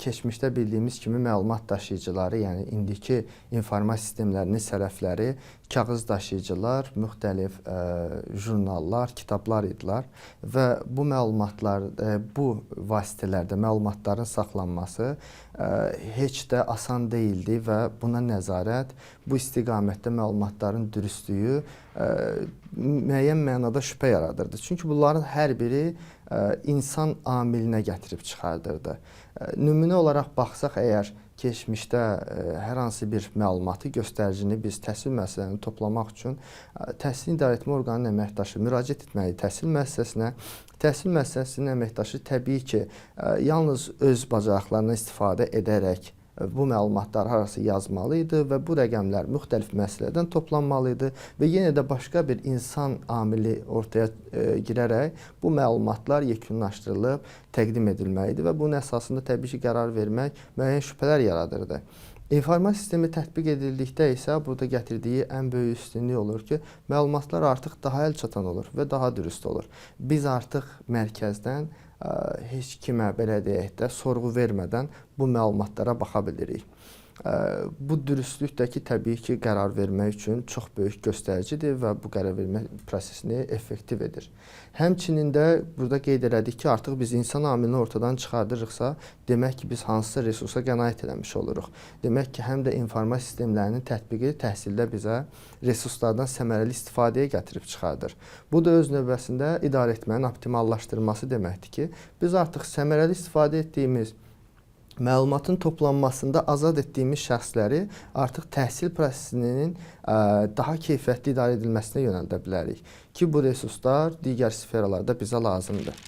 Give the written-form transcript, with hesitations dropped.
keçmişdə bildiyimiz kimi məlumat daşıyıcıları, yəni indiki informasiya sistemlərinin sərəfləri kağız daşıyıcılar, müxtəlif jurnallar, kitablar idilər və bu məlumatlar, bu vasitələrdə məlumatların saxlanması heç də asan deyildi və buna nəzarət, bu istiqamətdə məlumatların dürüstlüyü müəyyən mənada şübhə yaradırdı. Çünki bunların hər biri insan amilinə gətirib çıxardırdı. Nümunə olaraq baxsaq əgər keçmişdə hər hansı bir məlumatı, göstəricini biz təhsil müəssisələrini toplamaq üçün təhsil idarəetmə orqanının əməkdaşı müraciət etməli təhsil müəssisəsinə. Təhsil müəssisəsinin əməkdaşı təbii ki, yalnız öz bacarıqlarından istifadə edərək bu məlumatlar harası yazmalı idi və bu rəqəmlər müxtəlif müəssisələrdən toplanmalı idi və yenə də başqa bir insan amili ortaya girərək bu məlumatlar yekunlaşdırılıb təqdim edilməli idi və bunun əsasında təbii ki, qərar vermək müəyyən şübhələr yaradırdı. İnformasiya sistemi tətbiq edildikdə isə burada gətirdiyi ən böyük üstünlük olur ki, məlumatlar artıq daha əlçatan olur və daha dürüst olur. Biz artıq mərkəzdən heç kimə, belə deyək də, sorğu vermədən bu məlumatlara baxa bilirik. Bu dürüstlük də ki, təbii ki, qərar vermək üçün çox böyük göstəricidir və bu qərar vermə prosesini effektiv edir. Həmçinin də burada qeyd elədik ki, artıq biz insan amilini ortadan çıxardırıqsa, demək ki, biz hansısa resursa qənaət eləmiş oluruq. Demək ki, həm də informasiya sistemlərinin tətbiqi təhsildə bizə resurslardan səmərəli istifadəyə gətirib çıxardır. Bu da öz növbəsində idarəetmənin optimallaşdırılması deməkdir ki, biz artıq səmərəli istifadə etdiyimiz məlumatın toplanmasında azad etdiyimiz şəxsləri artıq təhsil prosesinin daha keyfiyyətli idarə edilməsinə yönəldə bilərik ki, bu resurslar digər sferalarda bizə lazımdır.